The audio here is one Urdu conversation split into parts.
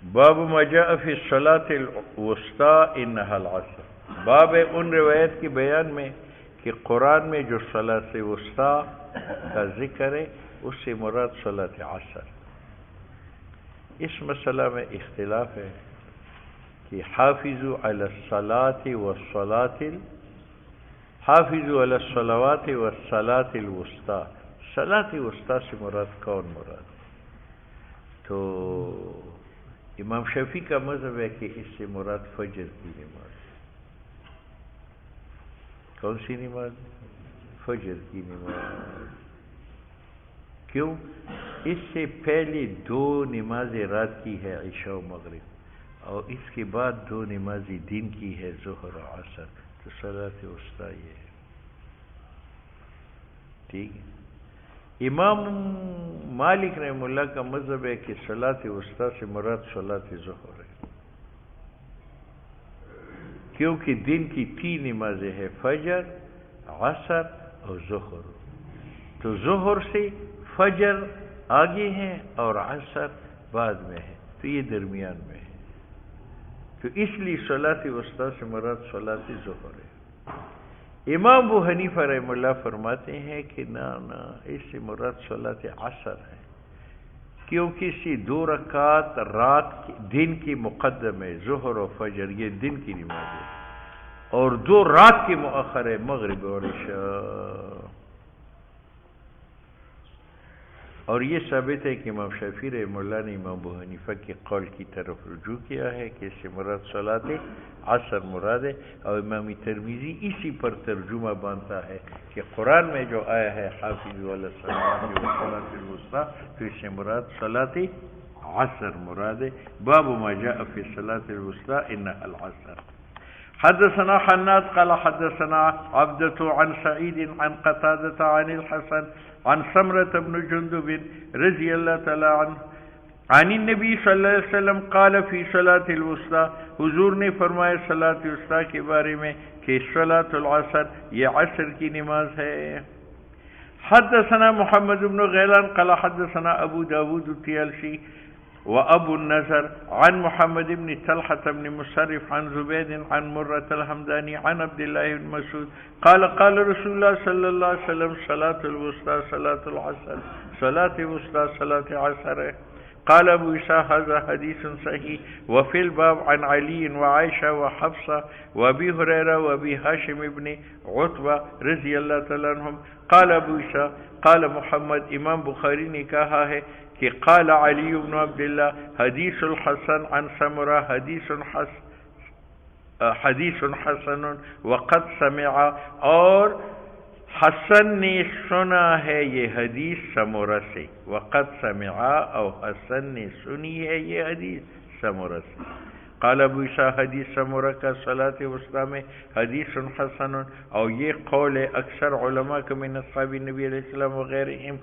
باب ما جاء فی الصلاة الوسطی انہا العصر، باب ہے ان روایت کی بیان میں کہ قرآن میں جو صلاۃ وسطی کا ذکر ہے اس سے مراد صلاۃ عصر۔ اس مسئلہ میں اختلاف ہے کہ حافظوا علی الصلاۃ والصلاۃ حافظوا علی الصلوات والصلاۃ الوسطی، صلاۃ وسطی سے مراد کون مراد؟ تو امام شافعی کا مذہب ہے کہ اس سے مراد فجر کی نماز۔ کون سی نماز؟ فجر کی نماز۔ کیوں؟ اس سے پہلے دو نمازیں رات کی ہے، عشاء و مغرب، اور اس کے بعد دو نمازیں دن کی ہے، ظہر و عصر، تو صلاۃ وسطی یہ ہے۔ ٹھیک ہے۔ امام مالک رحمہ اللہ کا مذہب ہے کہ صلاۃ وسطی سے مراد صلاۃ ظہر ہے، کیونکہ دن کی تین نمازیں ہیں، فجر، عصر اور ظہر، تو ظہر سے فجر آگے ہیں اور عصر بعد میں ہے، تو یہ درمیان میں ہے، تو اس لیے صلاۃ وسطی سے مراد صلاۃ ظہر ہے۔ امام ابو حنیفہ رحمہ اللہ فرماتے ہیں کہ نا اس سے مراد صلاۃ عصر ہے، کیونکہ اسی دو رکعات دن کی مقدم ہے، ظہر و فجر یہ دن کی نماز ہے، اور دو رات کی مؤخر ہے، مغرب اور عشاء۔ اور یہ ثابت ہے کہ امام شافعی رحمہ اللہ نے امام ابو حنیفہ کے قول کی طرف رجوع کیا ہے کہ اس سے مراد صلاۃ عصر مراد ہے، اور امام ترمذی اسی پر ترجمہ باندھتا ہے کہ قرآن میں جو آیا ہے حافظوا علی الصلوات والصلاۃ الوسطی، تو اس سے مراد صلاۃ عصر مراد ہے۔ باب ما جاء فی الصلاۃ الوسطی انہا العصر۔ حدثنا حناد قال حدثنا عبدة عن سعيد عن قتادة عن الحسن عن سمرة بن جندب رضي الله تعالى عنه عن النبي صلی اللہ علیہ وسلم قال فی صلاۃ الوسطی، حضور نے فرمایا صلاۃ وسطی کے بارے میں کہ صلاۃ العصر یہ عصر کی نماز ہے۔ حدثنا محمد بن غیلان قال حدثنا ابو داود الطیالسی وابو النضر عن محمد بن طلحة بن مصرف عن زبید عن مرة الحمدانی عن عبد الله بن مسعود قال قال رسول الله صلی اللہ علیہ وسلم صلاۃ الوسطی صلاۃ العصر، صلاۃ وسطی صلاۃ عصر ہے۔ قال ابو عیسیٰ هذا حدیث صحیح وفی الباب عن علی وعائشہ وحفصہ وابی ہریرہ وابی ہاشم ابن عتبہ رضی اللہ تعالیٰ عنہم۔ قال ابو عیسیٰ قال محمد، امام بخاری نے کہا ہے کہ قال علی بن عبداللہ حدیث الحسن عن سمرہ حدیث حسن وقد سمع، اور حسن نے سنا ہے یہ حدیث سمرہ سے، وقد سمع اور حسن نے سنی ہے یہ حدیث سمرہ سے۔ قال ابو عیسیٰ حدیث سمرہ کا صلاۃ وسطی میں حدیث حسن، اور یہ قول ہے اکثر علماء کا من اصحاب نبی علیہ السلام وغیرہم۔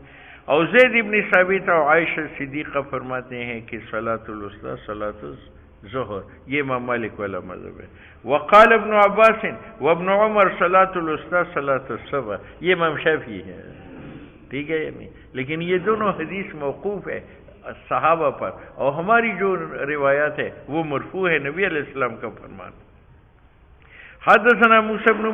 اور زید ابن ثابت اور عائشہ صدیقہ فرماتے ہیں کہ صلاۃ الوسطی صلاۃ ظہر، یہ امام مالک والا مذہب ہے۔ وقال ابن عباس وابن عمر صلاۃ الوسطی صلاۃ الصبح، یہ امام شافعی ہے۔ ٹھیک ہے، یعنی لیکن یہ دونوں حدیث موقوف ہے صحابہ پر، اور ہماری جو روایات ہے وہ مرفوع ہے، نبی علیہ السلام کا فرمان۔ حدثنا موسى بن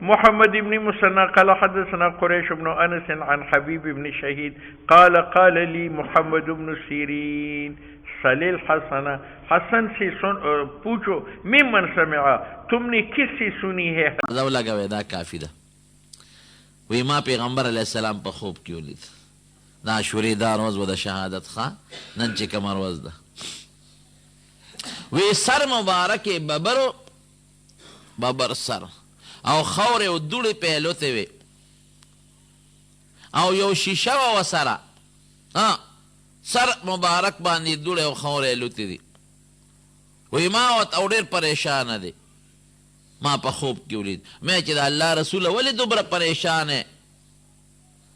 محمد بن مسنى قال حدثنا قريش بن انس عن حبيب بن شهيد قال قال لي محمد بن سيرين سلیل حسن، حسن سے پوچھو ممن سمعا، تم نے کس سے سنی ہے؟ زولا گوے دا کافی دا وی ما پیغمبر علیہ السلام پا خوب کیو لید دا شوری دا روز و دا شہادت خواہ نن چی کمر روز دا وی سر مبارک ببر سر او خور او دوڑی پہلوتے وی او یو شیشہ و سرا سر مبارک باندی دوڑے او خورے لوتی دی وی ما وات او دیر پریشان دی ما پا خوب کیو لید میں چی دا اللہ رسول ولی دوبر پریشان ہے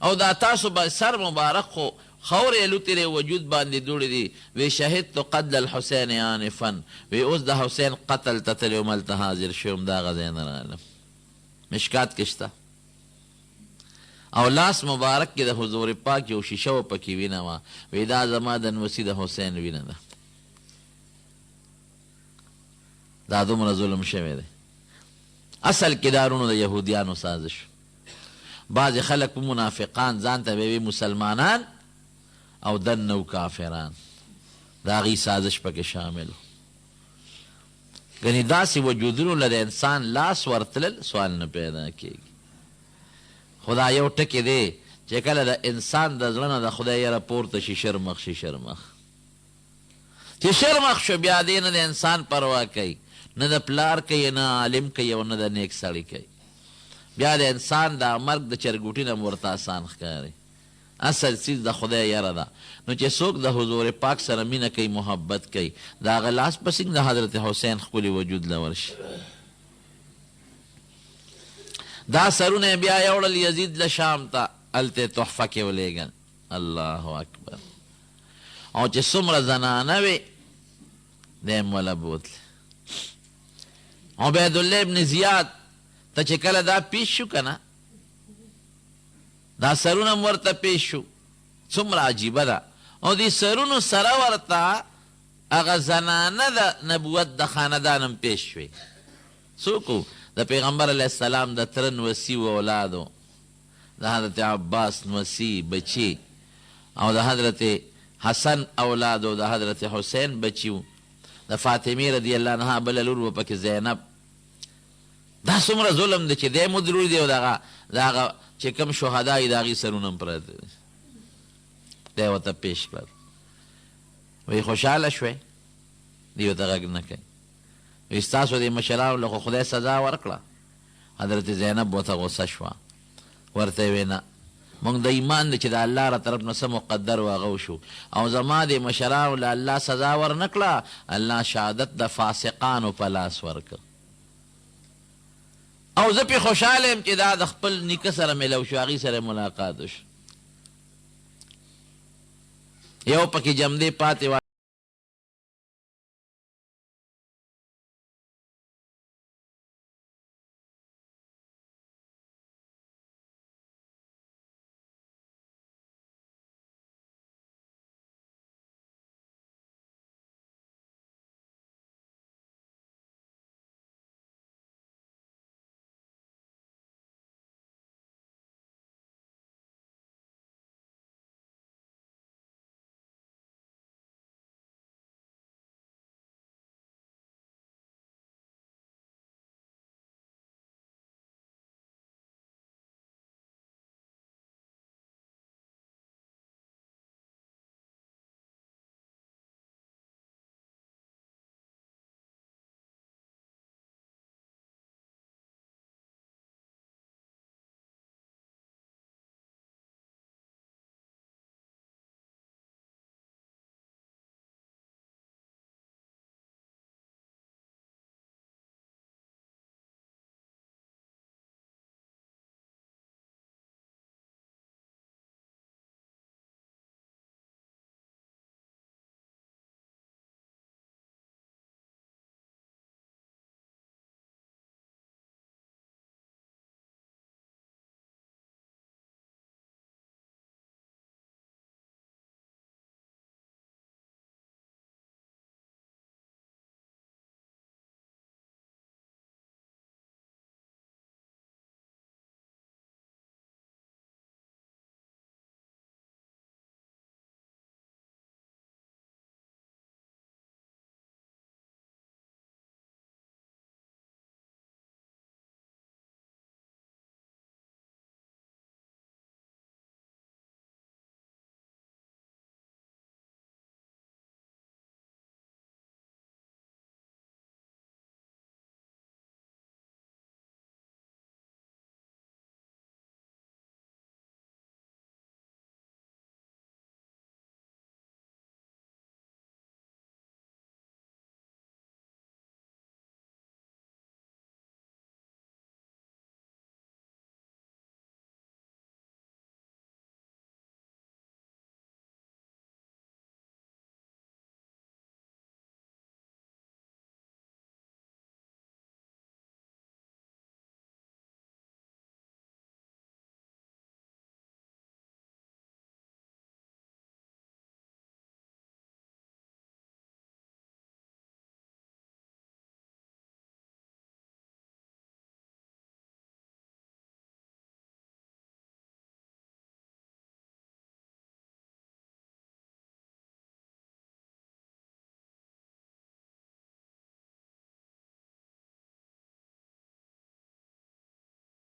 او دا تاسو با سر مبارک خو خورے لوتی دی وجود باندی دوڑی دی وی شہد تو قتل الحسین آنفن وی اس دا حسین قتل تتلی ملتا حاضر شوم دا غزین رالم مشکات کشتا او لاس مبارک کی دا حضور پاک یو شیشو پا کی وینا وی دا زما دن وسی دا حسین وینا دا دا دومره ظلم شوی دی. اصل کې دارونو د یهودیانو سازش. بعضې خلک په منافقان ځان ته به وي مسلمانان او دنه کافران، د هغې سازش پکې شامل. ګنې داسې وجودونو له د انسان لاس ورتلل سوال نه پیدا کېږي. خو دا یو ټکې دی چې کله د انسان د زړه نه د خدای یره پورته شي شرمخ شي شرمخ. چې شرمخ شو بیا دې نه د انسان پروا کوي، نه د پلار کوي، نه عالم کوي او نه د نیک سړي کوي. بیا د انسان دا مرګ د چرګوټي نه ورته آسان ښکاري. اصل چیز د خدای یره ده. نو چې څوک د حضور پاک سره مینه کوي، محبت کوي، د هغه لاس په سینګ د حضرت حسین ښکلي وجود له ورشي. دا سرونه بیا یوړل یزید له شام ته، هلته تحفه کې ولیږل. الله اکبر. او چې څومره زنانه وې دی م وله بوتلې. عبیدالله ابن زیاد ته چې کله دا پیش شو که نه، دا سرونه م ورته پیش شو. څومره عجیبه ده. او دې سرونو سره ورته هغه زنانه د نبوت د خاندانم پیش شوې. څوک د پیغمبر علیه السلام د تره نوسي و اولادو، د حضرت عباس نوسي بچي، او د حضرت حسن اولادو، د حضرت حسین بچي و، د فاطمې رضی الله عنها بله لور و پکې زینب. دا څومره ظلم دی چې دی مدلول دی او د هغه چې کوم شهدا یې د هغې سرونه هم پراته دي. دی ورته پیش کړل. وی خوشحاله شوی؟ دی ورته غږ نه کوي. وی ستاسو د مشرانو له خو خدای سزا ورکړه. حضرت زینب ورته غصه شوه، ورته یې وی نه، مونږ د ایمان دی چې د الله را طرف نه څه مقدر و هغه وشو، او زما د مشرانو له الله سزا ورنه کړه، الله شهادت د فاسقانو په لاس ورکړ. او زه پې خوشحاله یم چې دا د خپل نیکه سره میلو شو، هغې سره ملاقات وشو. یو پکې جمدې پاتې